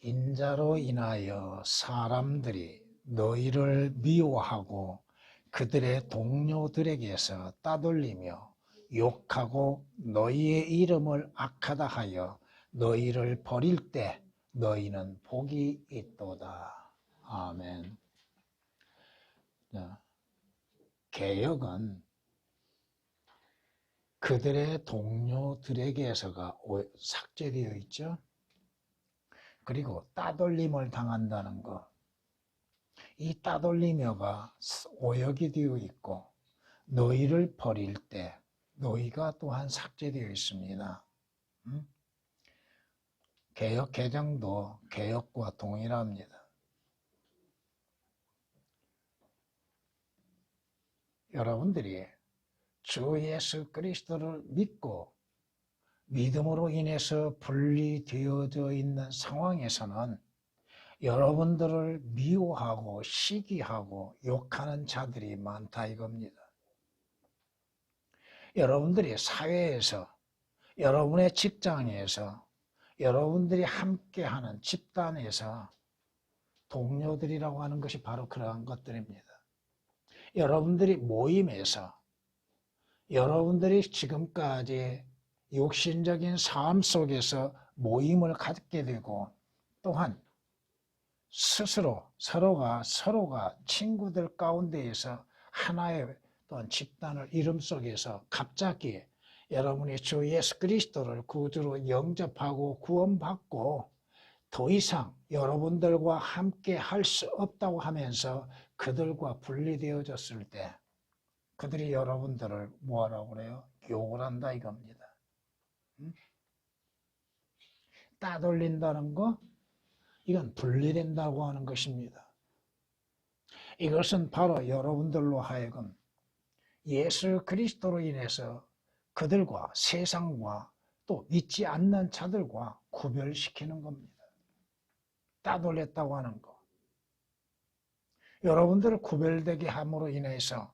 인자로 인하여 사람들이 너희를 미워하고 그들의 동료들에게서 따돌리며 욕하고 너희의 이름을 악하다 하여 너희를 버릴 때 너희는 복이 있도다. 아멘. 개역은 그들의 동료들에게서가 삭제되어 있죠. 그리고 따돌림을 당한다는 것, 이 따돌리며가 오역이 되어 있고 너희를 버릴 때 너희가 또한 삭제되어 있습니다. 개역 개정도 개역과 동일합니다. 여러분들이 주 예수 그리스도를 믿고 믿음으로 인해서 분리되어져 있는 상황에서는 여러분들을 미워하고 시기하고 욕하는 자들이 많다 이겁니다. 여러분들이 사회에서, 여러분의 직장에서, 여러분들이 함께하는 집단에서 동료들이라고 하는 것이 바로 그러한 것들입니다. 여러분들이 모임에서, 여러분들이 지금까지 육신적인 삶 속에서 모임을 갖게 되고 또한 스스로 서로가 친구들 가운데에서 하나의 또한 집단을 이름 속에서 갑자기 여러분이 주 예수 그리스도를 구주로 영접하고 구원받고 더 이상 여러분들과 함께 할 수 없다고 하면서 그들과 분리되어졌을 때 그들이 여러분들을 뭐하라고 그래요? 욕을 한다 이겁니다. 따돌린다는 거, 이건 분리된다고 하는 것입니다. 이것은 바로 여러분들로 하여금 예수 그리스도로 인해서 그들과 세상과 또 믿지 않는 자들과 구별시키는 겁니다. 따돌렸다고 하는 거. 여러분들을 구별되게 함으로 인해서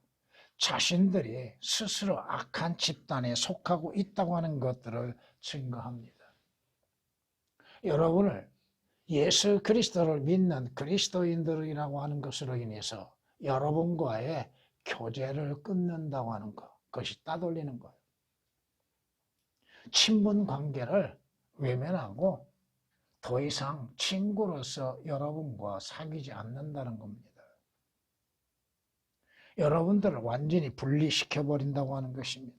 자신들이 스스로 악한 집단에 속하고 있다고 하는 것들을 증거합니다. 여러분을 예수 그리스도를 믿는 그리스도인들이라고 하는 것으로 인해서 여러분과의 교제를 끊는다고 하는 것, 그것이 따돌리는 거예요. 친분 관계를 외면하고 더 이상 친구로서 여러분과 사귀지 않는다는 겁니다. 여러분들을 완전히 분리시켜버린다고 하는 것입니다.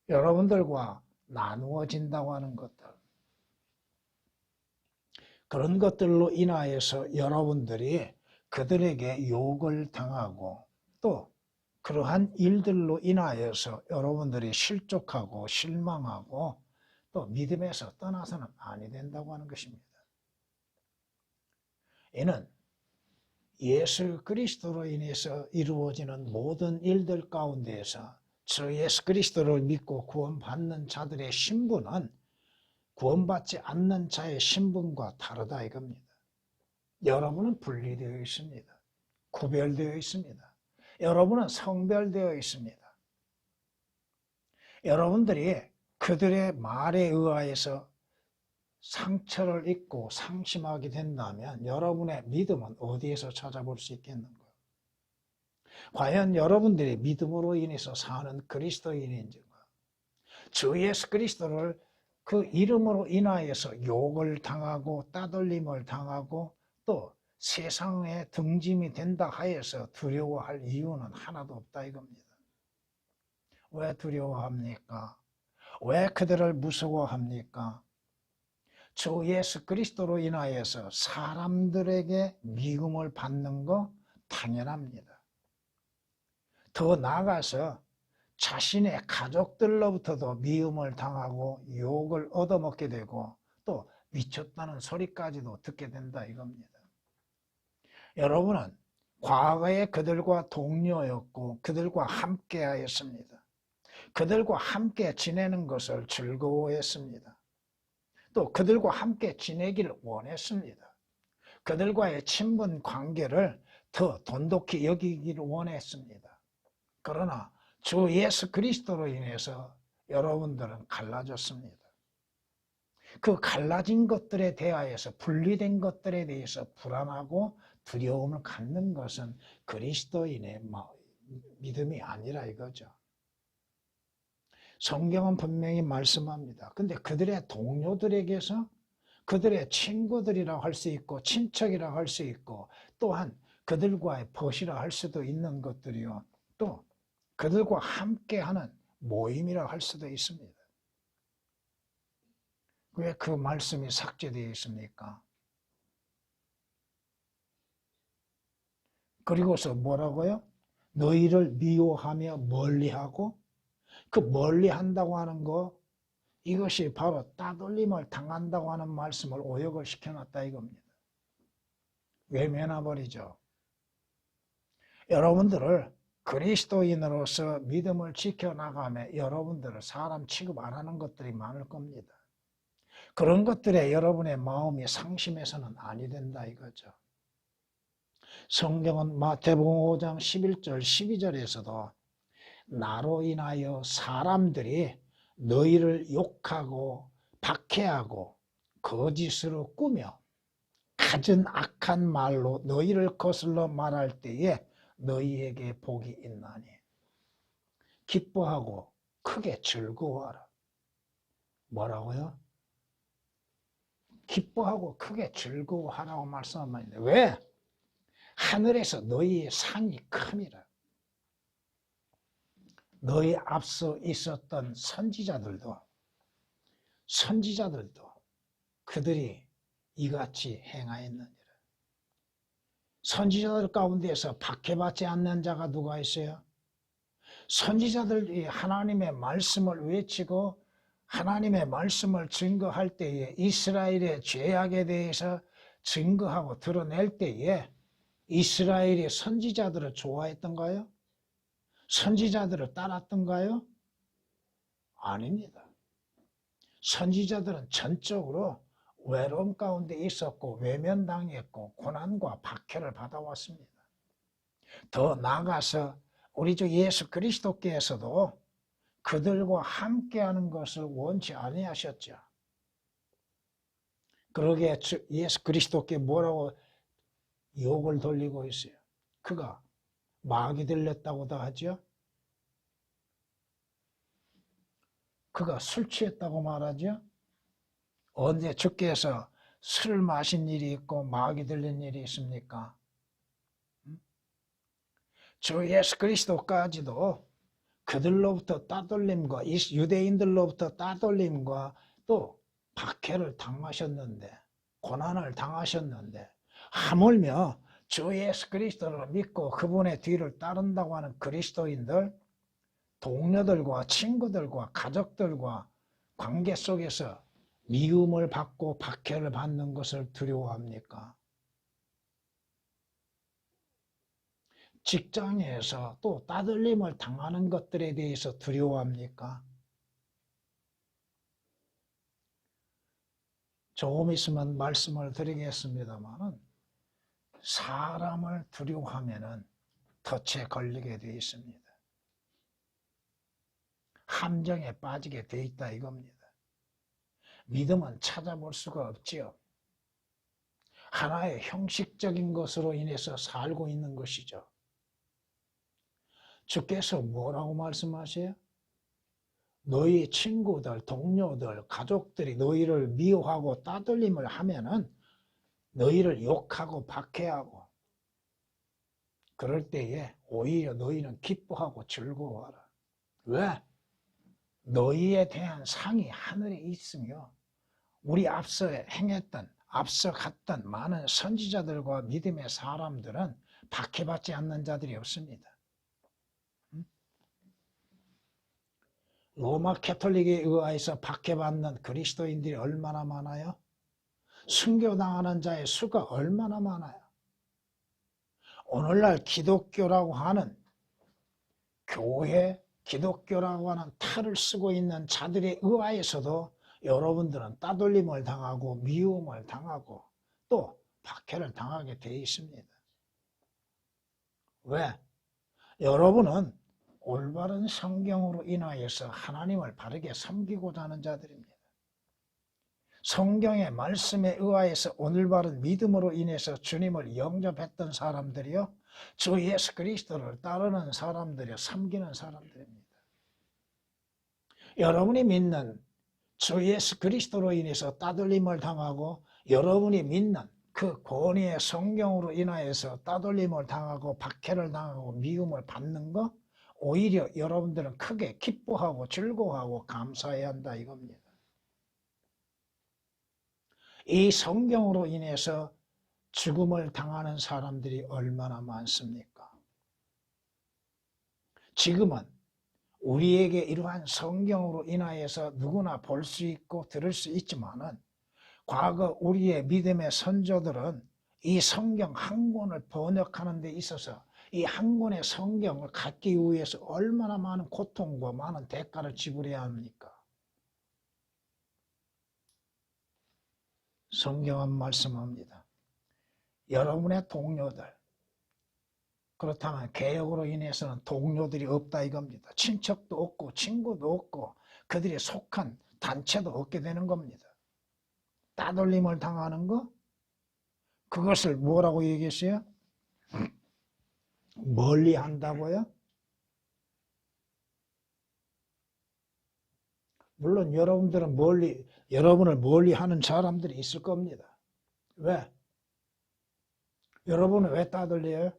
여러분들과 나누어진다고 하는 것들, 그런 것들로 인하여서 여러분들이 그들에게 욕을 당하고 또 그러한 일들로 인하여서 여러분들이 실족하고 실망하고 또 믿음에서 떠나서는 아니 된다고 하는 것입니다. 이는 예수 그리스도로 인해서 이루어지는 모든 일들 가운데에서 주 예수 그리스도를 믿고 구원받는 자들의 신분은 구원받지 않는 자의 신분과 다르다 이겁니다. 여러분은 분리되어 있습니다. 구별되어 있습니다. 여러분은 성별되어 있습니다. 여러분들이 그들의 말에 의하여서 상처를 입고 상심하게 된다면 여러분의 믿음은 어디에서 찾아볼 수 있겠는가요? 과연 여러분들이 믿음으로 인해서 사는 그리스도인인지가, 주 예수 그리스도를 그 이름으로 인하여서 욕을 당하고 따돌림을 당하고 또 세상에 등짐이 된다 하여서 두려워할 이유는 하나도 없다 이겁니다. 왜 두려워합니까? 왜 그들을 무서워합니까? 주 예수 그리스도로 인하여서 사람들에게 미움을 받는 거 당연합니다. 더 나아가서 자신의 가족들로부터도 미움을 당하고 욕을 얻어먹게 되고 또 미쳤다는 소리까지도 듣게 된다 이겁니다. 여러분은 과거에 그들과 동료였고 그들과 함께 하였습니다. 그들과 함께 지내는 것을 즐거워했습니다. 또 그들과 함께 지내기를 원했습니다. 그들과의 친분 관계를 더 돈독히 여기기를 원했습니다. 그러나 주 예수 그리스도로 인해서 여러분들은 갈라졌습니다. 그 갈라진 것들에 대하여서 분리된 것들에 대해서 불안하고 두려움을 갖는 것은 그리스도인의 믿음이 아니라 이거죠. 성경은 분명히 말씀합니다. 근데 그들의 동료들에게서 그들의 친구들이라고 할 수 있고 친척이라고 할 수 있고 또한 그들과의 벗이라 할 수도 있는 것들이요. 또 그들과 함께하는 모임이라고 할 수도 있습니다. 왜 그 말씀이 삭제되어 있습니까? 그리고서 뭐라고요? 너희를 미워하며 멀리하고 그 멀리한다고 하는 거 이것이 바로 따돌림을 당한다고 하는 말씀을 오역을 시켜놨다 이겁니다. 외면해버리죠. 여러분들을 그리스도인으로서 믿음을 지켜나가며 여러분들을 사람 취급 안 하는 것들이 많을 겁니다. 그런 것들에 여러분의 마음이 상심해서는 아니 된다 이거죠. 성경은 마태복음 5장 11절 12절에서도 나로 인하여 사람들이 너희를 욕하고 박해하고 거짓으로 꾸며 갖은 악한 말로 너희를 거슬러 말할 때에 너희에게 복이 있나니 기뻐하고 크게 즐거워하라. 뭐라고요? 기뻐하고 크게 즐거워하라고 말씀합니다. 왜? 하늘에서 너희의 상이 큼이라. 너희 앞서 있었던 선지자들도 그들이 이같이 행하였느니라. 선지자들 가운데에서 박해받지 않는 자가 누가 있어요? 선지자들이 하나님의 말씀을 외치고 하나님의 말씀을 증거할 때에 이스라엘의 죄악에 대해서 증거하고 드러낼 때에 이스라엘의 선지자들을 좋아했던가요? 선지자들을 따랐던가요? 아닙니다. 선지자들은 전적으로 외로움 가운데 있었고 외면당했고 고난과 박해를 받아왔습니다. 더 나아가서 우리 주 예수 그리스도께서도 그들과 함께하는 것을 원치 아니하셨죠. 그러게 예수 그리스도께 뭐라고 욕을 돌리고 있어요. 그가 마귀 들렸다고도 하죠. 그가 술 취했다고 말하죠. 언제 주께서 술을 마신 일이 있고 마귀 들린 일이 있습니까? 주 예수 그리스도까지도 그들로부터 따돌림과 유대인들로부터 따돌림과 또 박해를 당하셨는데 고난을 당하셨는데 하물며 주 예수 그리스도를 믿고 그분의 뒤를 따른다고 하는 그리스도인들 동료들과 친구들과 가족들과 관계 속에서 미움을 받고 박해를 받는 것을 두려워합니까? 직장에서 또 따돌림을 당하는 것들에 대해서 두려워합니까? 조금 있으면 말씀을 드리겠습니다만 사람을 두려워하면 덫에 걸리게 되어 있습니다. 함정에 빠지게 되어 있다 이겁니다. 믿음은 찾아볼 수가 없지요. 하나의 형식적인 것으로 인해서 살고 있는 것이죠. 주께서 뭐라고 말씀하세요? 너희 친구들, 동료들, 가족들이 너희를 미워하고 따돌림을 하면은 너희를 욕하고 박해하고 그럴 때에 오히려 너희는 기뻐하고 즐거워하라. 왜? 너희에 대한 상이 하늘에 있으며 우리 앞서 행했던 앞서 갔던 많은 선지자들과 믿음의 사람들은 박해받지 않는 자들이 없습니다. 로마 캐톨릭에 의하여서 박해받는 그리스도인들이 얼마나 많아요? 순교당하는 자의 수가 얼마나 많아요? 오늘날 기독교라고 하는 교회, 기독교라고 하는 탈을 쓰고 있는 자들에 의하여서도 여러분들은 따돌림을 당하고 미움을 당하고 또 박해를 당하게 되어 있습니다. 왜? 여러분은 올바른 성경으로 인하여서 하나님을 바르게 섬기고자 하는 자들입니다. 성경의 말씀에 의하여서 오늘 바른 믿음으로 인해서 주님을 영접했던 사람들이요, 주 예수 그리스도를 따르는 사람들이요, 섬기는 사람들입니다. 여러분이 믿는 주 예수 그리스도로 인해서 따돌림을 당하고, 여러분이 믿는 그 권위의 성경으로 인하여서 따돌림을 당하고 박해를 당하고 미움을 받는 거, 오히려 여러분들은 크게 기뻐하고 즐거워하고 감사해야 한다 이겁니다. 이 성경으로 인해서 죽음을 당하는 사람들이 얼마나 많습니까? 지금은 우리에게 이러한 성경으로 인하여서 누구나 볼 수 있고 들을 수 있지만은, 과거 우리의 믿음의 선조들은 이 성경 한 권을 번역하는 데 있어서 이 한 권의 성경을 갖기 위해서 얼마나 많은 고통과 많은 대가를 지불해야 합니까? 성경은 말씀합니다. 여러분의 동료들, 그렇다면 개혁으로 인해서는 동료들이 없다 이겁니다. 친척도 없고 친구도 없고 그들이 속한 단체도 없게 되는 겁니다. 따돌림을 당하는 거, 그것을 뭐라고 얘기했어요? 멀리 한다고요? 물론 여러분을 멀리 하는 사람들이 있을 겁니다. 왜? 여러분은 왜 따돌려요?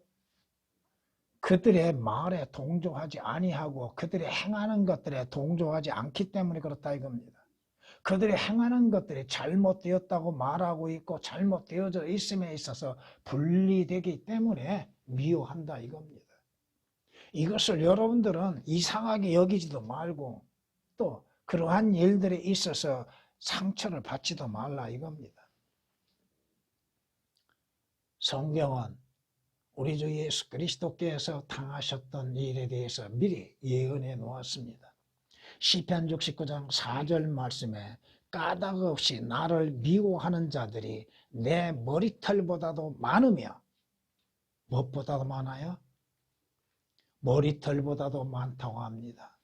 그들의 말에 동조하지 아니하고 그들이 행하는 것들에 동조하지 않기 때문에 그렇다 이겁니다. 그들이 행하는 것들이 잘못되었다고 말하고 있고 잘못되어져 있음에 있어서 분리되기 때문에 미워한다 이겁니다. 이것을 여러분들은 이상하게 여기지도 말고 또 그러한 일들에 있어서 상처를 받지도 말라 이겁니다. 성경은 우리 주 예수 그리스도께서 당하셨던 일에 대해서 미리 예언해 놓았습니다. 시편 69장 4절 말씀에 까닭 없이 나를 미워하는 자들이 내 머리털보다도 많으며, 무엇보다도 많아요? 머리털보다도 많다고 합니다.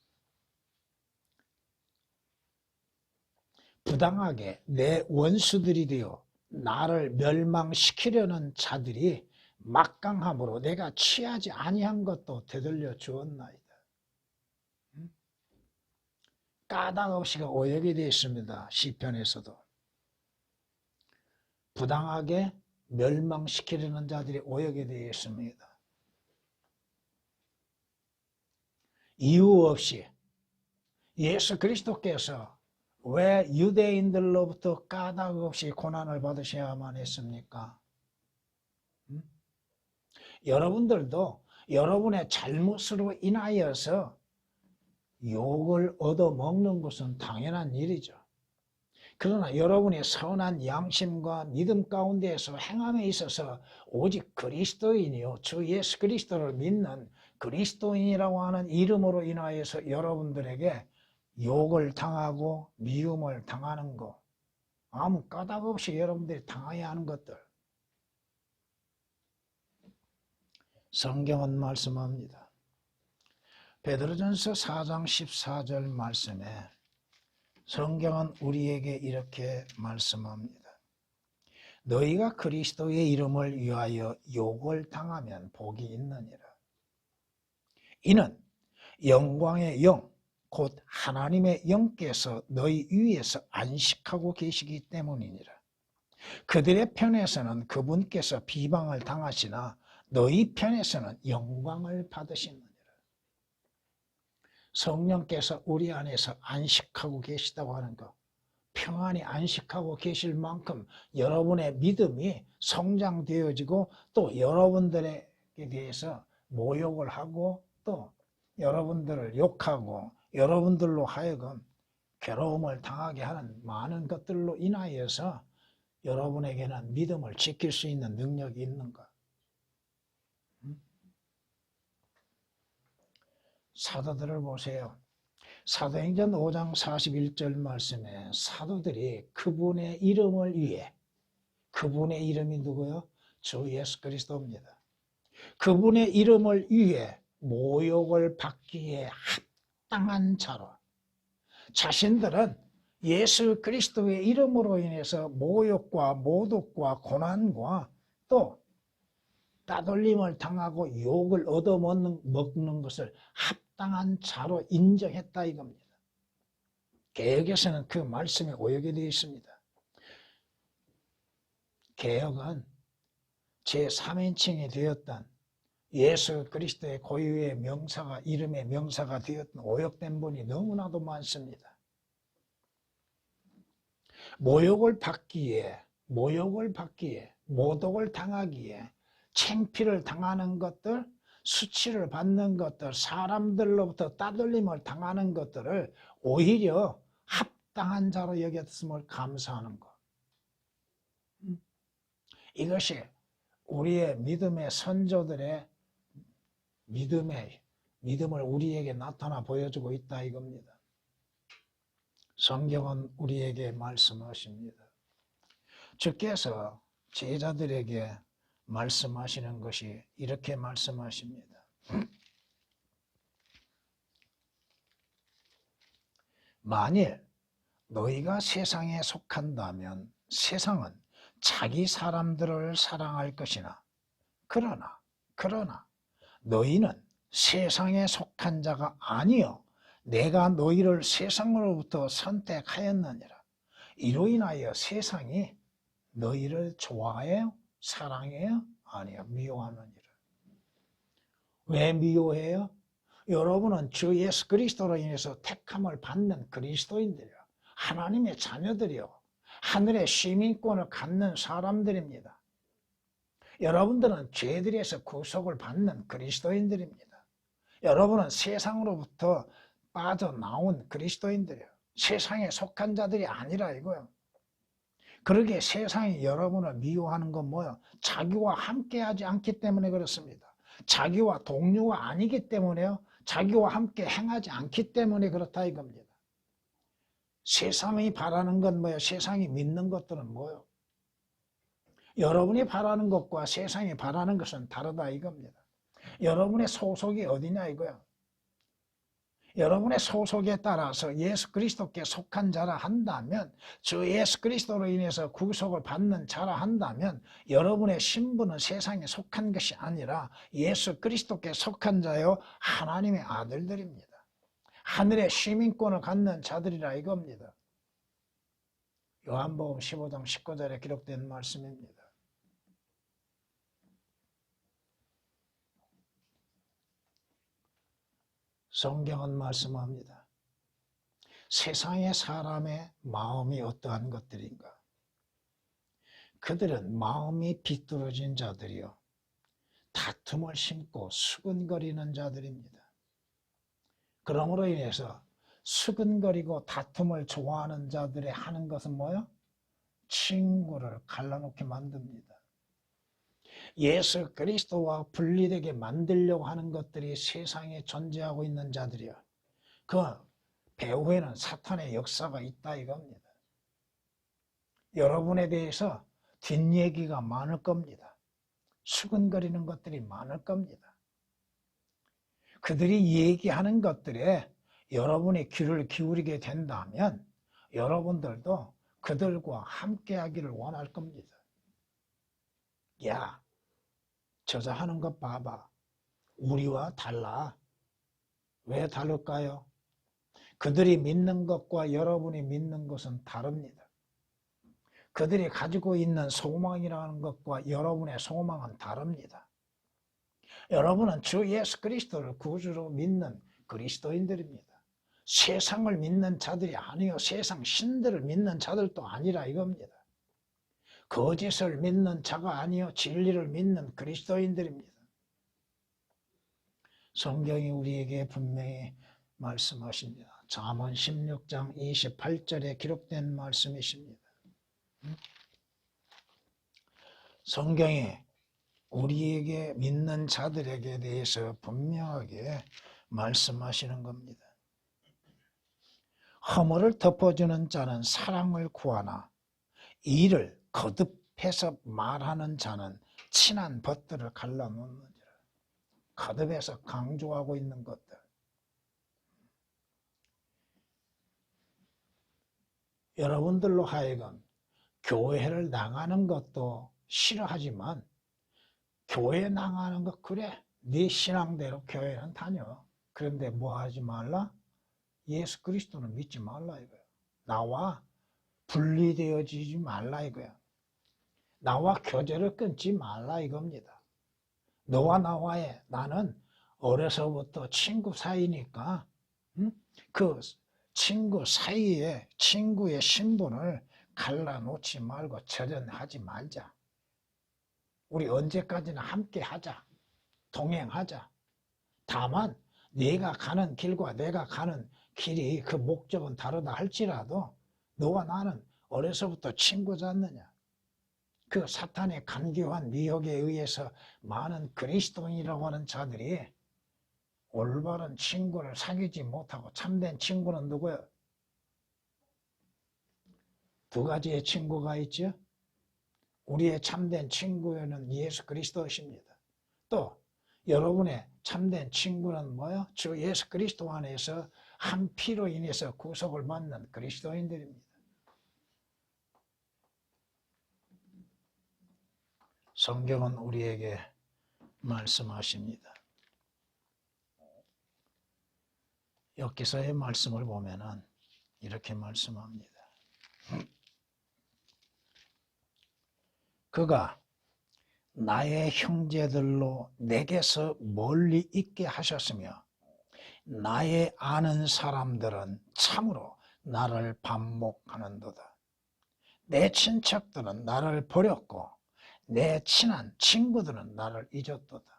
부당하게 내 원수들이 되어 나를 멸망시키려는 자들이 막강함으로 내가 취하지 아니한 것도 되돌려 주었나이다. 까닭 없이가 오역이 되어 있습니다. 시편에서도. 부당하게 멸망시키려는 자들이 오역이 되어 있습니다. 이유 없이 예수 그리스도께서 왜 유대인들로부터 까닭 없이 고난을 받으셔야만 했습니까? 여러분들도 여러분의 잘못으로 인하여서 욕을 얻어먹는 것은 당연한 일이죠. 그러나 여러분의 선한 양심과 믿음 가운데에서 행함에 있어서 오직 그리스도인이요, 주 예수 그리스도를 믿는 그리스도인이라고 하는 이름으로 인하여서 여러분들에게 욕을 당하고 미움을 당하는 것, 아무 까닭 없이 여러분들이 당해야 하는 것들, 성경은 말씀합니다. 베드로전서 4장 14절 말씀에 성경은 우리에게 이렇게 말씀합니다. 너희가 그리스도의 이름을 위하여 욕을 당하면 복이 있느니라. 이는 영광의 영, 곧 하나님의 영께서 너희 위에서 안식하고 계시기 때문이니라. 그들의 편에서는 그분께서 비방을 당하시나 너희 편에서는 영광을 받으시느니라. 성령께서 우리 안에서 안식하고 계시다고 하는 것, 평안히 안식하고 계실 만큼 여러분의 믿음이 성장되어지고 또 여러분들에 대해서 모욕을 하고 또 여러분들을 욕하고 여러분들로 하여금 괴로움을 당하게 하는 많은 것들로 인하여서 여러분에게는 믿음을 지킬 수 있는 능력이 있는가? 사도들을 보세요. 사도행전 5장 41절 말씀에 사도들이 그분의 이름을 위해, 그분의 이름이 누구요? 주 예수 그리스도입니다. 그분의 이름을 위해 모욕을 받기에 합당한 자로, 자신들은 예수 그리스도의 이름으로 인해서 모욕과 모독과 고난과 또 따돌림을 당하고 욕을 얻어먹는 것을 합당한 자로 인정했다 이겁니다. 개역에서는 그 말씀이 오역이 되어 있습니다. 개역은 제3인칭이 되었던 예수 그리스도의 고유의 명사가 이름의 명사가 되었던 오역된 분이 너무나도 많습니다. 모욕을 받기에 모독을 당하기에 창피를 당하는 것들, 수치를 받는 것들, 사람들로부터 따돌림을 당하는 것들을 오히려 합당한 자로 여겼음을 감사하는 것. 이것이 우리의 믿음의 선조들의 믿음을 우리에게 나타나 보여주고 있다 이겁니다. 성경은 우리에게 말씀하십니다. 주께서 제자들에게 말씀하시는 것이 이렇게 말씀하십니다. 만일 너희가 세상에 속한다면 세상은 자기 사람들을 사랑할 것이나 그러나 너희는 세상에 속한 자가 아니요 내가 너희를 세상으로부터 선택하였느니라. 이로 인하여 세상이 너희를 좋아해요? 사랑해요? 아니요, 미워하느니라. 왜 미워해요? 여러분은 주 예수 그리스도로 인해서 택함을 받는 그리스도인들이요, 하나님의 자녀들이요, 하늘의 시민권을 갖는 사람들입니다. 여러분들은 죄들에서 구속을 받는 그리스도인들입니다. 여러분은 세상으로부터 빠져나온 그리스도인들이에요. 세상에 속한 자들이 아니라 이거예요. 그러기에 세상이 여러분을 미워하는 건 뭐예요? 자기와 함께하지 않기 때문에 그렇습니다. 자기와 동료가 아니기 때문에요. 자기와 함께 행하지 않기 때문에 그렇다 이겁니다. 세상이 바라는 건 뭐예요? 세상이 믿는 것들은 뭐예요? 여러분이 바라는 것과 세상이 바라는 것은 다르다 이겁니다. 여러분의 소속이 어디냐 이거야. 여러분의 소속에 따라서 예수 그리스도께 속한 자라 한다면, 주 예수 그리스도로 인해서 구속을 받는 자라 한다면 여러분의 신분은 세상에 속한 것이 아니라 예수 그리스도께 속한 자요, 하나님의 아들들입니다. 하늘의 시민권을 갖는 자들이라 이겁니다. 요한복음 15장 19절에 기록된 말씀입니다. 성경은 말씀합니다. 세상의 사람의 마음이 어떠한 것들인가? 그들은 마음이 비뚤어진 자들이요, 다툼을 심고 수근거리는 자들입니다. 그러므로 인해서 수근거리고 다툼을 좋아하는 자들의 하는 것은 뭐요? 친구를 갈라놓게 만듭니다. 예수 그리스도와 분리되게 만들려고 하는 것들이 세상에 존재하고 있는 자들이요, 그 배후에는 사탄의 역사가 있다 이겁니다. 여러분에 대해서 뒷얘기가 많을 겁니다. 수근거리는 것들이 많을 겁니다. 그들이 얘기하는 것들에 여러분이 귀를 기울이게 된다면 여러분들도 그들과 함께 하기를 원할 겁니다. 야, 저자 하는 것 봐봐. 우리와 달라. 왜 다를까요? 그들이 믿는 것과 여러분이 믿는 것은 다릅니다. 그들이 가지고 있는 소망이라는 것과 여러분의 소망은 다릅니다. 여러분은 주 예수 그리스도를 구주로 믿는 그리스도인들입니다. 세상을 믿는 자들이 아니요, 세상 신들을 믿는 자들도 아니라 이겁니다. 거짓을 믿는 자가 아니요, 진리를 믿는 그리스도인들입니다. 성경이 우리에게 분명히 말씀하십니다. 잠언 16장 28절에 기록된 말씀이십니다. 성경이 우리에게 믿는 자들에게 대해서 분명하게 말씀하시는 겁니다. 허물을 덮어주는 자는 사랑을 구하나 이를 거듭해서 말하는 자는 친한 벗들을 갈라놓느니라. 거듭해서 강조하고 있는 것들. 여러분들로 하여금 교회를 나가는 것도 싫어하지만 교회 나가는 거 그래 네 신앙대로 교회는 다녀. 그런데 뭐 하지 말라? 예수 그리스도는 믿지 말라 이거야. 나와 분리되어지지 말라 이거야. 나와 교제를 끊지 말라 이겁니다. 너와 나와의 나는 어려서부터 친구 사이니까 그 친구 사이에 친구의 신분을 갈라놓지 말고 절연하지 말자. 우리 언제까지나 함께 하자. 동행하자. 다만 네가 가는 길과 내가 가는 길이 그 목적은 다르다 할지라도 너와 나는 어려서부터 친구지 않느냐. 그 사탄의 간교한 미혹에 의해서 많은 그리스도인이라고 하는 자들이 올바른 친구를 사귀지 못하고 참된 친구는 누구예요? 두 가지의 친구가 있죠. 우리의 참된 친구는 예수 그리스도십니다. 또 여러분의 참된 친구는 뭐예요? 주 예수 그리스도 안에서 한 피로 인해서 구속을 받는 그리스도인들입니다. 성경은 우리에게 말씀하십니다. 여기서의 말씀을 보면은 이렇게 말씀합니다. 그가 나의 형제들로 내게서 멀리 있게 하셨으며 나의 아는 사람들은 참으로 나를 반목하는도다. 내 친척들은 나를 버렸고 내 친한 친구들은 나를 잊었도다.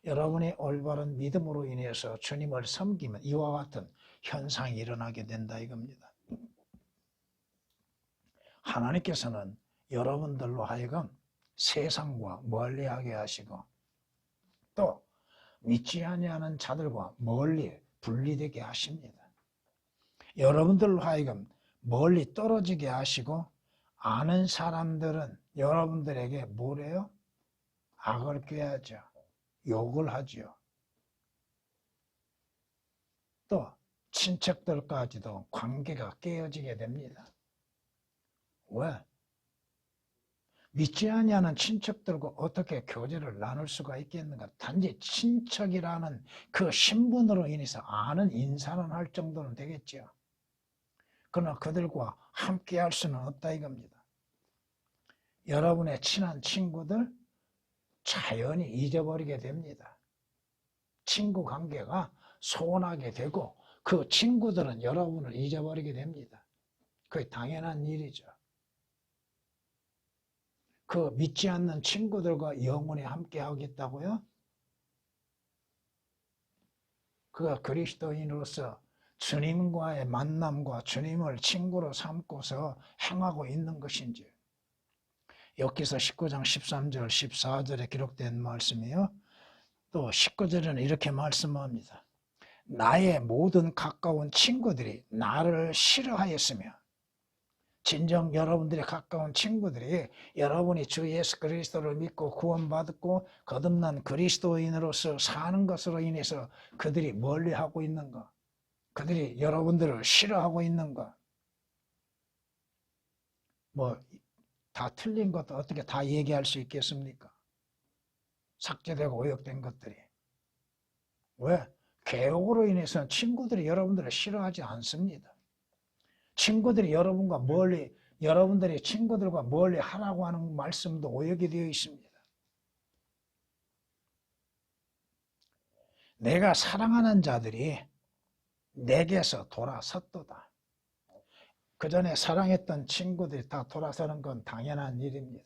여러분이 올바른 믿음으로 인해서 주님을 섬기면 이와 같은 현상이 일어나게 된다 이겁니다. 하나님께서는 여러분들로 하여금 세상과 멀리하게 하시고 또 믿지 아니하는 자들과 멀리 분리되게 하십니다. 여러분들로 하여금 멀리 떨어지게 하시고 아는 사람들은 여러분들에게 뭐래요? 악을 꾀하죠. 욕을 하죠. 또 친척들까지도 관계가 깨어지게 됩니다. 왜? 믿지 아니하는 친척들과 어떻게 교제를 나눌 수가 있겠는가? 단지 친척이라는 그 신분으로 인해서 아는 인사는 할 정도는 되겠죠. 그러나 그들과 함께 할 수는 없다 이겁니다. 여러분의 친한 친구들 자연히 잊어버리게 됩니다. 친구 관계가 소원하게 되고 그 친구들은 여러분을 잊어버리게 됩니다. 그게 당연한 일이죠. 그 믿지 않는 친구들과 영원히 함께 하겠다고요? 그가 그리스도인으로서 주님과의 만남과 주님을 친구로 삼고서 행하고 있는 것인지. 여기서 19장 13절 14절에 기록된 말씀이요. 또 19절에는 이렇게 말씀합니다. 나의 모든 가까운 친구들이 나를 싫어하였으며 진정 여러분들의 가까운 친구들이 여러분이 주 예수 그리스도를 믿고 구원받고 거듭난 그리스도인으로서 사는 것으로 인해서 그들이 멀리하고 있는가? 그들이 여러분들을 싫어하고 있는가? 뭐 다 틀린 것도 어떻게 다 얘기할 수 있겠습니까? 삭제되고 오역된 것들이. 왜? 개혁으로 인해서 친구들이 여러분들을 싫어하지 않습니다. 친구들이 여러분과 멀리, 여러분들이 친구들과 멀리 하라고 하는 말씀도 오역이 되어 있습니다. 내가 사랑하는 자들이 내게서 돌아섰도다. 그 전에 사랑했던 친구들이 다 돌아서는 건 당연한 일입니다.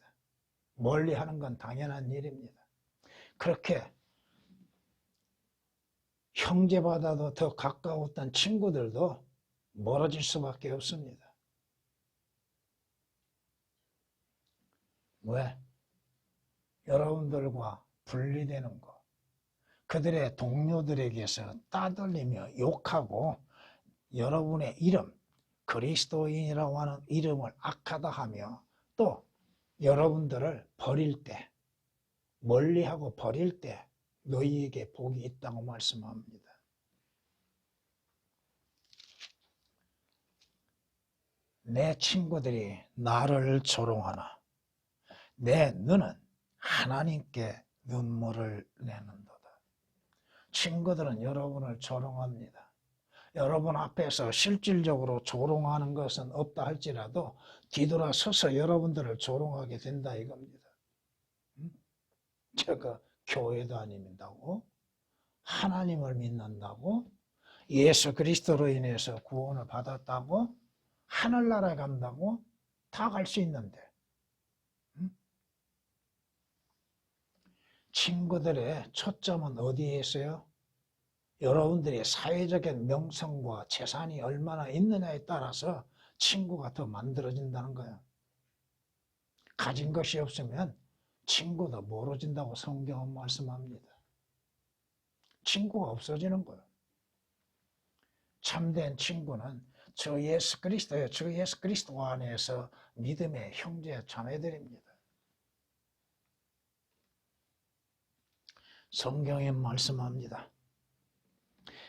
멀리 하는 건 당연한 일입니다. 그렇게 형제보다도 더 가까웠던 친구들도 멀어질 수밖에 없습니다. 왜? 여러분들과 분리되는 것, 그들의 동료들에게서 따돌리며 욕하고 여러분의 이름, 그리스도인이라고 하는 이름을 악하다 하며 또 여러분들을 버릴 때, 멀리하고 버릴 때 너희에게 복이 있다고 말씀합니다. 내 친구들이 나를 조롱하나 내 눈은 하나님께 눈물을 내는도다. 친구들은 여러분을 조롱합니다. 여러분 앞에서 실질적으로 조롱하는 것은 없다 할지라도 뒤돌아서서 여러분들을 조롱하게 된다 이겁니다. 제가 교회 다닌다고, 하나님을 믿는다고, 예수 그리스도로 인해서 구원을 받았다고, 하늘나라에 간다고 다 갈 수 있는데 친구들의 초점은 어디에 있어요? 여러분들이 사회적인 명성과 재산이 얼마나 있느냐에 따라서 친구가 더 만들어진다는 거예요. 가진 것이 없으면 친구도 멀어진다고 성경은 말씀합니다. 친구가 없어지는 거예요. 참된 친구는 저 예수 그리스도요, 저 예수 그리스도 안에서 믿음의 형제 자매들입니다. 성경에 말씀합니다.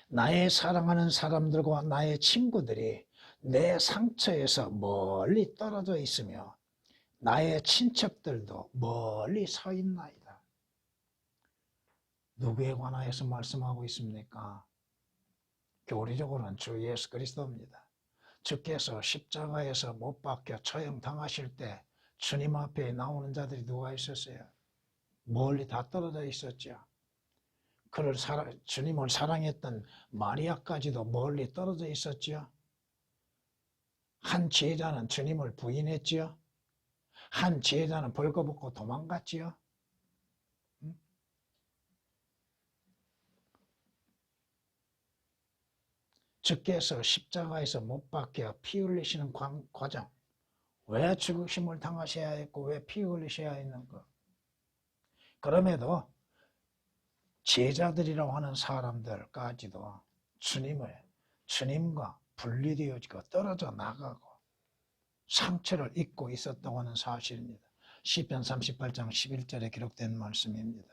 나의 사랑하는 사람들과 나의 친구들이 내 상처에서 멀리 떨어져 있으며 나의 친척들도 멀리 서 있나이다. 누구에 관하여서 말씀하고 있습니까? 교리적으로는 주 예수 그리스도입니다. 주께서 십자가에서 못 박혀 처형당하실 때 주님 앞에 나오는 자들이 누가 있었어요? 멀리 다 떨어져 있었죠. 그를 주님을 사랑했던 마리아까지도 멀리 떨어져 있었지요. 한 제자는 주님을 부인했지요. 한 제자는 벌거벗고 도망갔지요. 주께서 십자가에서 못 박혀 피 흘리시는 과정, 왜 죽으심을 당하셔야 했고 왜 피 흘리셔야 했는가? 그럼에도 제자들이라고 하는 사람들까지도 주님과 분리되어지고 떨어져 나가고 상처를 입고 있었다고 하는 사실입니다. 시편 38장 11절에 기록된 말씀입니다.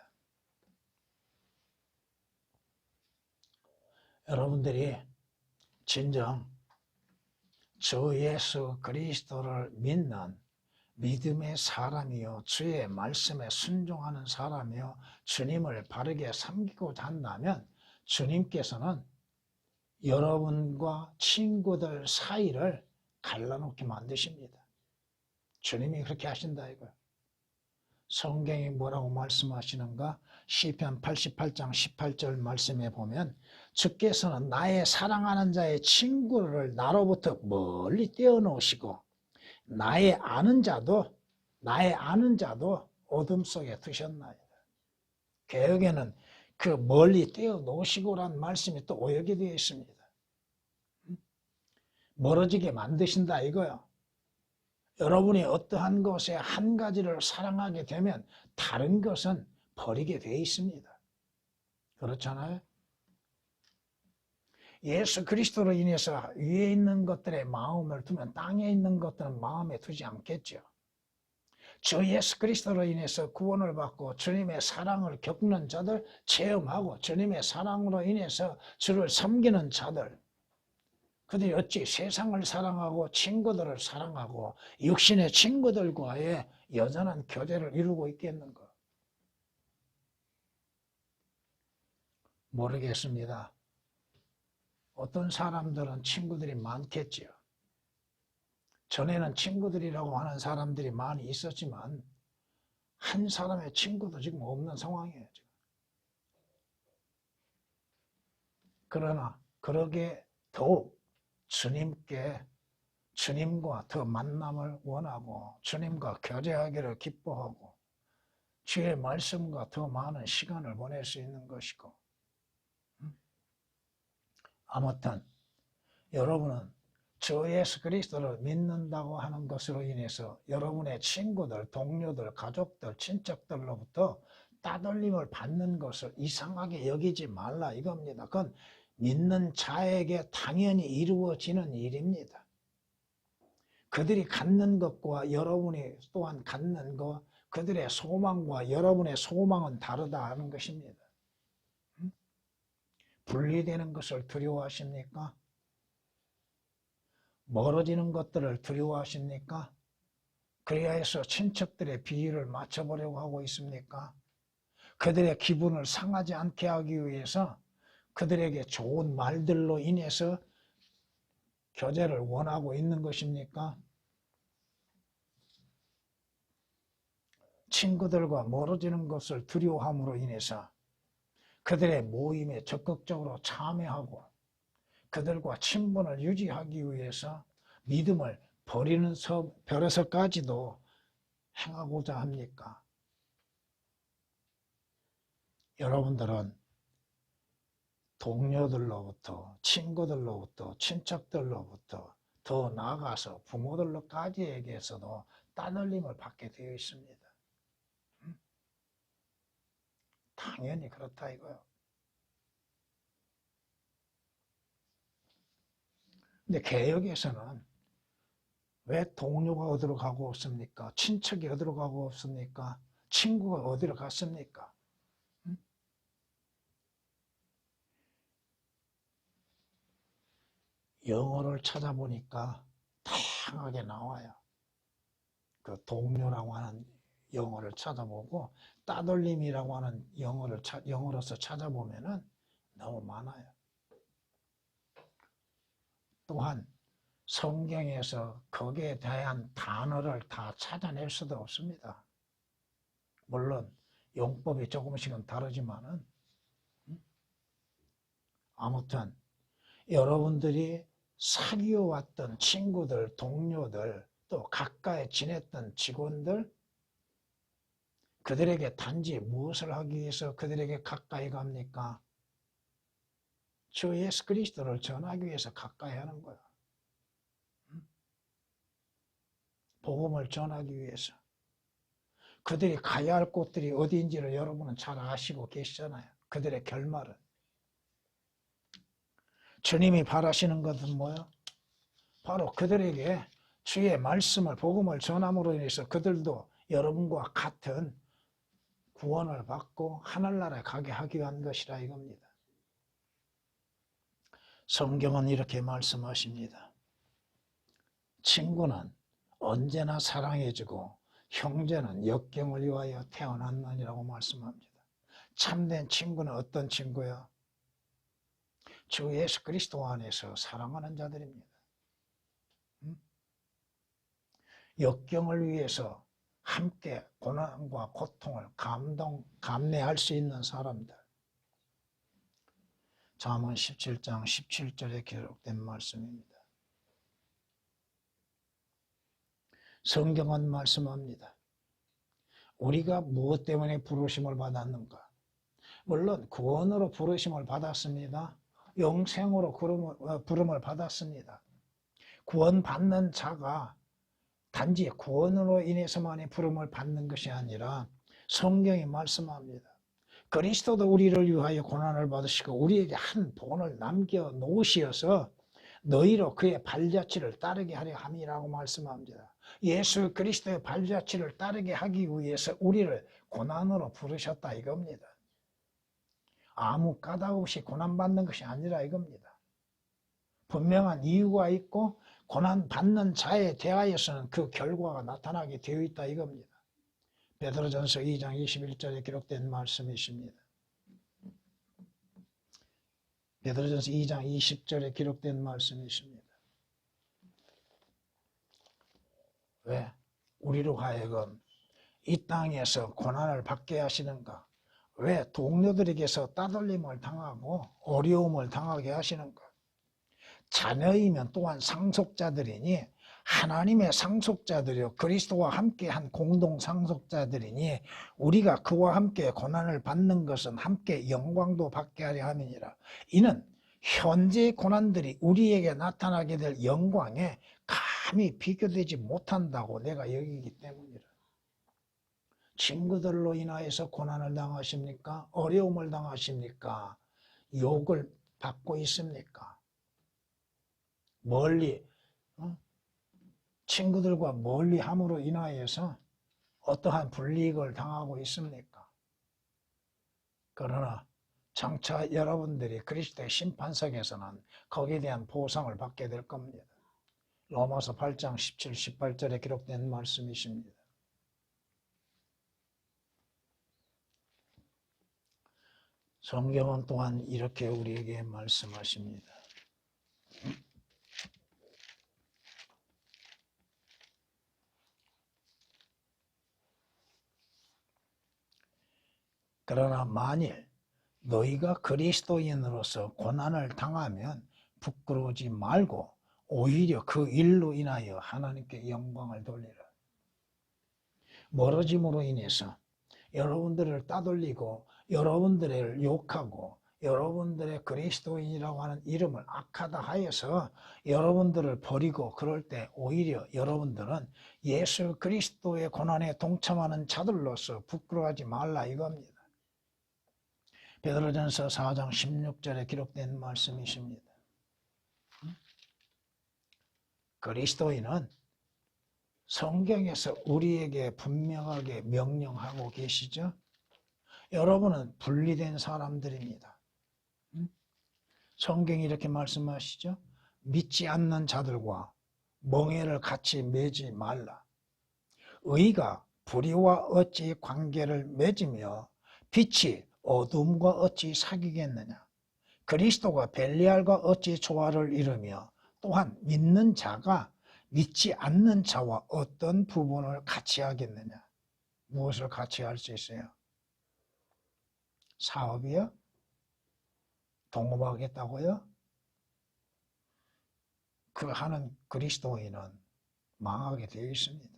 여러분들이 진정 주 예수 그리스도를 믿는 믿음의 사람이요 주의 말씀에 순종하는 사람이요 주님을 바르게 섬기고자 한다면 주님께서는 여러분과 친구들 사이를 갈라놓게 만드십니다. 주님이 그렇게 하신다 이거예요. 성경이 뭐라고 말씀하시는가? 시편 88장 18절 말씀에 보면 주께서는 나의 사랑하는 자의 친구를 나로부터 멀리 떼어놓으시고 나의 아는 자도 어둠 속에 두셨나이다. 개역에는 그 멀리 떼어놓으시고라는 말씀이 또 오역이 되어 있습니다. 멀어지게 만드신다 이거요. 여러분이 어떠한 것에 한 가지를 사랑하게 되면 다른 것은 버리게 되어 있습니다. 그렇잖아요? 예수 그리스도로 인해서 위에 있는 것들에 마음을 두면 땅에 있는 것들은 마음에 두지 않겠죠. 주 예수 그리스도로 인해서 구원을 받고 주님의 사랑을 겪는 자들, 체험하고 주님의 사랑으로 인해서 주를 섬기는 자들, 그들이 어찌 세상을 사랑하고 친구들을 사랑하고 육신의 친구들과의 여전한 교제를 이루고 있겠는가? 모르겠습니다. 어떤 사람들은 친구들이 많겠지요. 전에는 친구들이라고 하는 사람들이 많이 있었지만 한 사람의 친구도 지금 없는 상황이에요. 지금. 그러나 그러게 더욱 주님과 더 만남을 원하고 주님과 교제하기를 기뻐하고 주의 말씀과 더 많은 시간을 보낼 수 있는 것이고 아무튼 여러분은 주 예수 그리스도를 믿는다고 하는 것으로 인해서 여러분의 친구들, 동료들, 가족들, 친척들로부터 따돌림을 받는 것을 이상하게 여기지 말라 이겁니다. 그건 믿는 자에게 당연히 이루어지는 일입니다. 그들이 갖는 것과 여러분이 또한 갖는 것, 그들의 소망과 여러분의 소망은 다르다 하는 것입니다. 분리되는 것을 두려워하십니까? 멀어지는 것들을 두려워하십니까? 그리하여서 친척들의 비위를 맞춰보려고 하고 있습니까? 그들의 기분을 상하지 않게 하기 위해서 그들에게 좋은 말들로 인해서 교제를 원하고 있는 것입니까? 친구들과 멀어지는 것을 두려워함으로 인해서 그들의 모임에 적극적으로 참여하고 그들과 친분을 유지하기 위해서 믿음을 버리는 별에서까지도 행하고자 합니까? 여러분들은 동료들로부터, 친구들로부터, 친척들로부터 더 나아가서 부모들로까지에게서도 따돌림을 받게 되어 있습니다. 당연히 그렇다 이거요. 근데 개혁에서는 왜 동료가 어디로 가고 없습니까? 친척이 어디로 가고 없습니까? 친구가 어디로 갔습니까? 영어를 찾아보니까 다양하게 나와요. 그 동료라고 하는 영어를 찾아보고 따돌림이라고 하는 영어로서 찾아보면은 너무 많아요. 또한 성경에서 거기에 대한 단어를 다 찾아낼 수도 없습니다. 물론 용법이 조금씩은 다르지만은 아무튼 여러분들이 사귀어 왔던 친구들, 동료들, 또 가까이 지냈던 직원들, 그들에게 단지 무엇을 하기 위해서 그들에게 가까이 갑니까? 주 예수 그리스도를 전하기 위해서 가까이 하는 거야. 복음을 전하기 위해서. 그들이 가야 할 곳들이 어디인지를 여러분은 잘 아시고 계시잖아요. 그들의 결말은. 주님이 바라시는 것은 뭐예요? 바로 그들에게 주의 말씀을, 복음을 전함으로 인해서 그들도 여러분과 같은 구원을 받고 하늘나라에 가게 하기 위한 것이라 이겁니다. 성경은 이렇게 말씀하십니다. 친구는 언제나 사랑해주고 형제는 역경을 위하여 태어났느니라고 말씀합니다. 참된 친구는 어떤 친구야? 주 예수 그리스도 안에서 사랑하는 자들입니다. 역경을 위해서 함께 고난과 고통을 감내할 수 있는 사람들. 잠언 17장 17절에 기록된 말씀입니다. 성경은 말씀합니다. 우리가 무엇 때문에 부르심을 받았는가? 물론 구원으로 부르심을 받았습니다. 영생으로 부름을 받았습니다. 구원받는 자가 단지 구원으로 인해서만이 부름을 받는 것이 아니라 성경이 말씀합니다. 그리스도도 우리를 위하여 고난을 받으시고 우리에게 한 본을 남겨 놓으시어서 너희로 그의 발자취를 따르게 하려 함이라고 말씀합니다. 예수 그리스도의 발자취를 따르게 하기 위해서 우리를 고난으로 부르셨다 이겁니다. 아무 까닭 없이 고난받는 것이 아니라 이겁니다. 분명한 이유가 있고 고난받는 자에 대하여서는 그 결과가 나타나게 되어 있다 이겁니다. 베드로전서 2장 21절에 기록된 말씀이십니다. 베드로전서 2장 20절에 기록된 말씀이십니다. 왜? 우리로 하여금 이 땅에서 고난을 받게 하시는가? 왜 동료들에게서 따돌림을 당하고 어려움을 당하게 하시는가? 자녀이면 또한 상속자들이니 하나님의 상속자들이요 그리스도와 함께한 공동 상속자들이니 우리가 그와 함께 고난을 받는 것은 함께 영광도 받게 하려 함이니라. 이는 현재의 고난들이 우리에게 나타나게 될 영광에 감히 비교되지 못한다고 내가 여기기 때문이라. 친구들로 인하여서 고난을 당하십니까? 어려움을 당하십니까? 욕을 받고 있습니까? 멀리 친구들과 멀리 함으로 인하여서 어떠한 불이익을 당하고 있습니까? 그러나 장차 여러분들이 그리스도의 심판석에서는 거기에 대한 보상을 받게 될 겁니다. 로마서 8장 17, 18절에 기록된 말씀이십니다. 성경은 또한 이렇게 우리에게 말씀하십니다. 그러나 만일 너희가 그리스도인으로서 고난을 당하면 부끄러우지 말고 오히려 그 일로 인하여 하나님께 영광을 돌리라. 멀어짐으로 인해서 여러분들을 따돌리고 여러분들을 욕하고 여러분들의 그리스도인이라고 하는 이름을 악하다 하여서 여러분들을 버리고 그럴 때 오히려 여러분들은 예수 그리스도의 고난에 동참하는 자들로서 부끄러워하지 말라 이겁니다. 베드로전서 4장 16절에 기록된 말씀이십니다. 그리스도인은 성경에서 우리에게 분명하게 명령하고 계시죠. 여러분은 분리된 사람들입니다. 성경이 이렇게 말씀하시죠. 믿지 않는 자들과 멍에를 같이 매지 말라. 의가 불의와 어찌 관계를 맺으며 빛이 어둠과 어찌 사귀겠느냐. 그리스도가 벨리알과 어찌 조화를 이루며 또한 믿는 자가 믿지 않는 자와 어떤 부분을 같이 하겠느냐. 무엇을 같이 할 수 있어요? 사업이요? 동업하겠다고요? 그 하는 그리스도인은 망하게 되어 있습니다.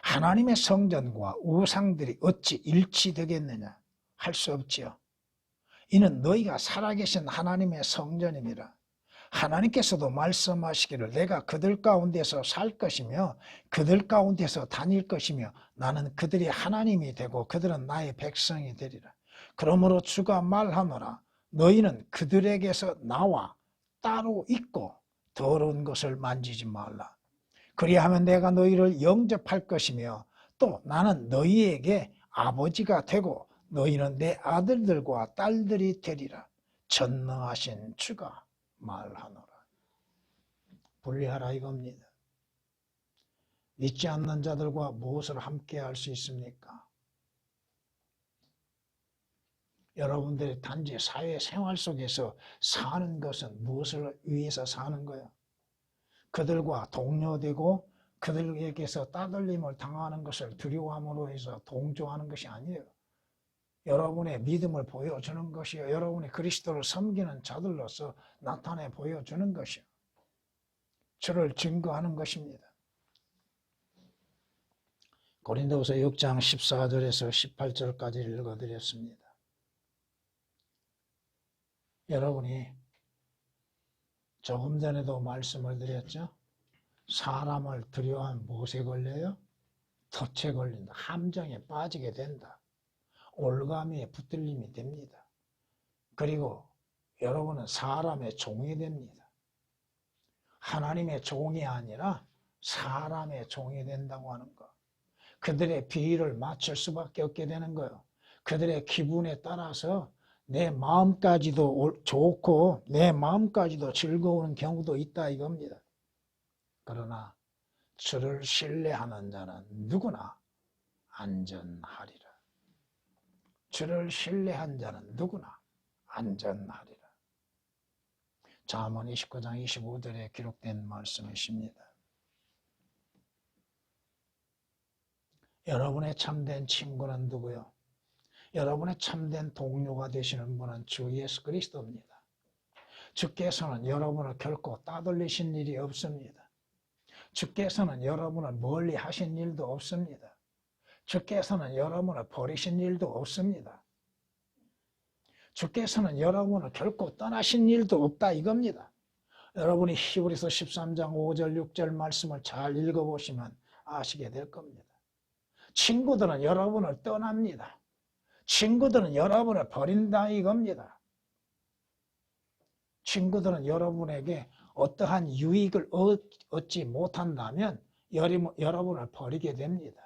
하나님의 성전과 우상들이 어찌 일치되겠느냐? 할 수 없지요. 이는 너희가 살아계신 하나님의 성전입니다. 하나님께서도 말씀하시기를 내가 그들 가운데서 살 것이며 그들 가운데서 다닐 것이며 나는 그들이 하나님이 되고 그들은 나의 백성이 되리라. 그러므로 주가 말하노라. 너희는 그들에게서 나와 따로 있고 더러운 것을 만지지 말라. 그리하면 내가 너희를 영접할 것이며 또 나는 너희에게 아버지가 되고 너희는 내 아들들과 딸들이 되리라. 전능하신 주가 말하노라. 분리하라 이겁니다. 믿지 않는 자들과 무엇을 함께 할 수 있습니까? 여러분들이 단지 사회생활 속에서 사는 것은 무엇을 위해서 사는 거야? 그들과 동료되고 그들에게서 따돌림을 당하는 것을 두려워함으로 해서 동조하는 것이 아니에요. 여러분의 믿음을 보여주는 것이요. 여러분이 그리스도를 섬기는 자들로서 나타내 보여주는 것이요. 주를 증거하는 것입니다. 고린도후서 6장 14절에서 18절까지 읽어드렸습니다. 여러분이 조금 전에도 말씀을 드렸죠. 사람을 두려워하면 무엇에 걸려요? 덫에 걸린다. 함정에 빠지게 된다. 올가미에 붙들림이 됩니다. 그리고 여러분은 사람의 종이 됩니다. 하나님의 종이 아니라 사람의 종이 된다고 하는 거. 그들의 비위를 맞출 수밖에 없게 되는 거예요. 그들의 기분에 따라서 내 마음까지도 좋고 내 마음까지도 즐거운 경우도 있다 이겁니다. 그러나 주를 신뢰하는 자는 누구나 안전하리라. 주를 신뢰한 자는 누구나 안전하리라. 잠언 29장 25절에 기록된 말씀이십니다. 여러분의 참된 친구는 누구요? 여러분의 참된 동료가 되시는 분은 주 예수 그리스도입니다. 주께서는 여러분을 결코 따돌리신 일이 없습니다. 주께서는 여러분을 멀리 하신 일도 없습니다. 주께서는 여러분을 버리신 일도 없습니다. 주께서는 여러분을 결코 떠나신 일도 없다 이겁니다. 여러분이 히브리서 13장 5절 6절 말씀을 잘 읽어보시면 아시게 될 겁니다. 친구들은 여러분을 떠납니다. 친구들은 여러분을 버린다 이겁니다. 친구들은 여러분에게 어떠한 유익을 얻지 못한다면 여러분을 버리게 됩니다.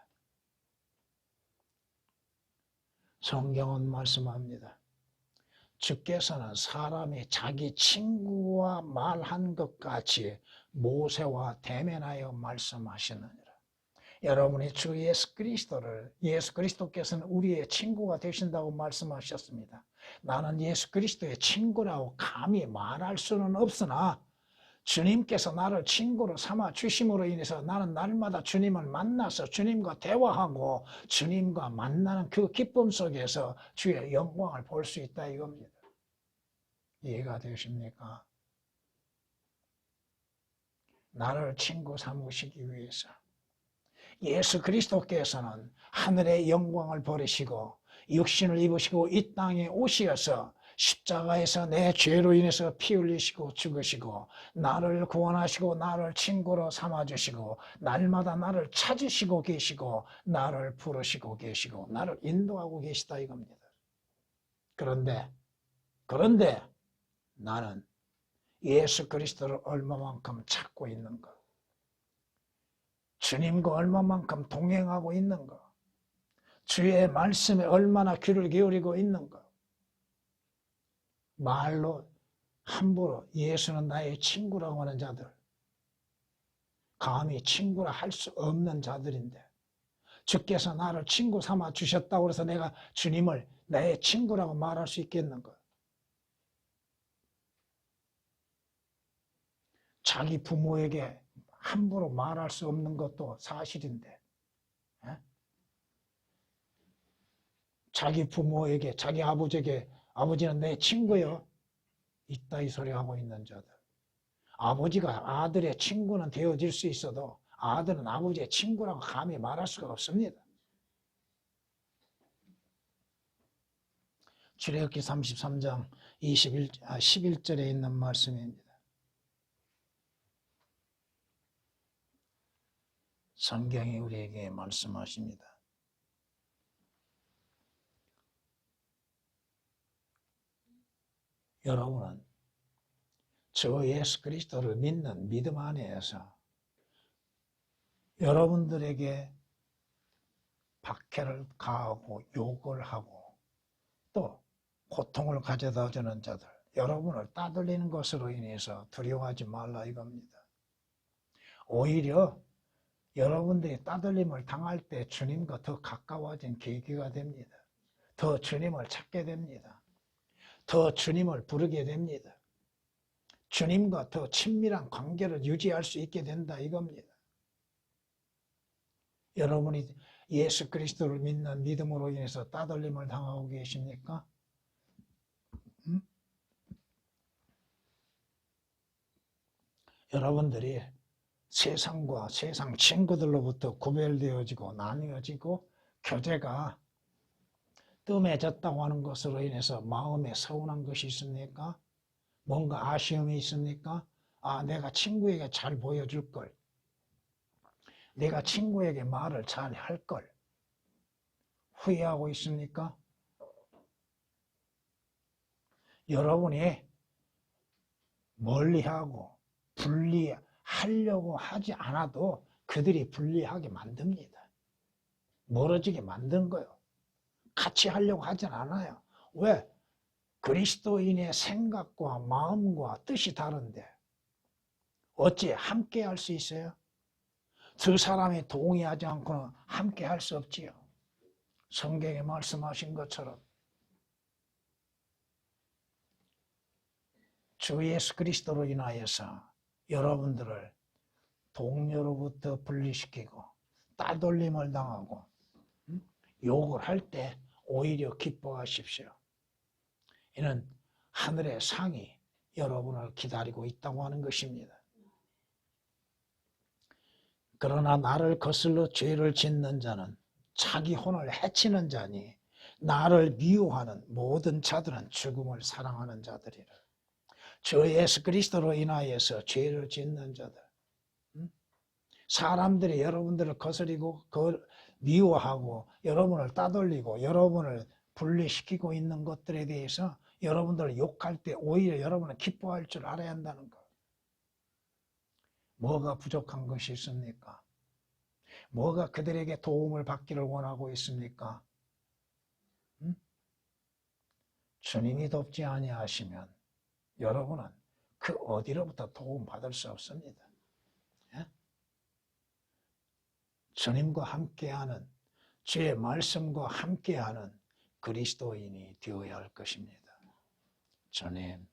성경은 말씀합니다. 주께서는 사람이 자기 친구와 말한 것 같이 모세와 대면하여 말씀하시느니라. 여러분이 주 예수 그리스도께서는 우리의 친구가 되신다고 말씀하셨습니다. 나는 예수 그리스도의 친구라고 감히 말할 수는 없으나 주님께서 나를 친구로 삼아 주심으로 인해서 나는 날마다 주님을 만나서 주님과 대화하고 주님과 만나는 그 기쁨 속에서 주의 영광을 볼 수 있다 이겁니다. 이해가 되십니까? 나를 친구 삼으시기 위해서 예수 그리스도께서는 하늘의 영광을 버리시고 육신을 입으시고 이 땅에 오시어서 십자가에서 내 죄로 인해서 피 흘리시고 죽으시고 나를 구원하시고 나를 친구로 삼아주시고 날마다 나를 찾으시고 계시고 나를 부르시고 계시고 나를 인도하고 계시다 이겁니다. 그런데 나는 예수 그리스도를 얼마만큼 찾고 있는가? 주님과 얼마만큼 동행하고 있는가? 주의 말씀에 얼마나 귀를 기울이고 있는가? 말로 함부로 예수는 나의 친구라고 하는 자들, 감히 친구라 할 수 없는 자들인데 주께서 나를 친구 삼아 주셨다고 해서 내가 주님을 나의 친구라고 말할 수 있겠는가? 자기 부모에게 함부로 말할 수 없는 것도 사실인데 자기 부모에게 자기 아버지에게 아버지는 내 친구요 이따위 소리 하고 있는 자들, 아버지가 아들의 친구는 되어질 수 있어도 아들은 아버지의 친구라고 감히 말할 수가 없습니다. 출애굽기 33장 11절에 있는 말씀입니다. 성경이 우리에게 말씀하십니다. 여러분은 저 예수 그리스도를 믿는 믿음 안에서 여러분들에게 박해를 가하고 욕을 하고 또 고통을 가져다 주는 자들, 여러분을 따돌리는 것으로 인해서 두려워하지 말라 이겁니다. 오히려 여러분들이 따돌림을 당할 때 주님과 더 가까워진 계기가 됩니다. 더 주님을 찾게 됩니다. 더 주님을 부르게 됩니다. 주님과 더 친밀한 관계를 유지할 수 있게 된다 이겁니다. 여러분이 예수 그리스도를 믿는 믿음으로 인해서 따돌림을 당하고 계십니까? 여러분들이 세상과 세상 친구들로부터 구별되어지고 나뉘어지고 교제가 뜸해졌다고 하는 것으로 인해서 마음에 서운한 것이 있습니까? 뭔가 아쉬움이 있습니까? 아, 내가 친구에게 잘 보여줄 걸. 내가 친구에게 말을 잘 할 걸. 후회하고 있습니까? 여러분이 멀리하고 분리하려고 하지 않아도 그들이 분리하게 만듭니다. 멀어지게 만든 거예요. 같이 하려고 하진 않아요. 왜? 그리스도인의 생각과 마음과 뜻이 다른데 어찌 함께 할 수 있어요? 두 사람이 동의하지 않고는 함께 할 수 없지요. 성경에 말씀하신 것처럼 주 예수 그리스도로 인하여서 여러분들을 동료로부터 분리시키고 따돌림을 당하고 욕을 할 때 오히려 기뻐하십시오. 이는 하늘의 상이 여러분을 기다리고 있다고 하는 것입니다. 그러나 나를 거슬러 죄를 짓는 자는 자기 혼을 해치는 자니 나를 미워하는 모든 자들은 죽음을 사랑하는 자들이라. 주 예수 그리스도로 인하여서 죄를 짓는 자들, 사람들이 여러분들을 거스리고 미워하고 여러분을 따돌리고 여러분을 분리시키고 있는 것들에 대해서 여러분들을 욕할 때 오히려 여러분은 기뻐할 줄 알아야 한다는 것. 뭐가 부족한 것이 있습니까? 뭐가 그들에게 도움을 받기를 원하고 있습니까? 주님이 돕지 아니하시면 여러분은 그 어디로부터 도움 받을 수 없습니다. 주님과 함께하는, 주의 말씀과 함께하는 그리스도인이 되어야 할 것입니다. 주님,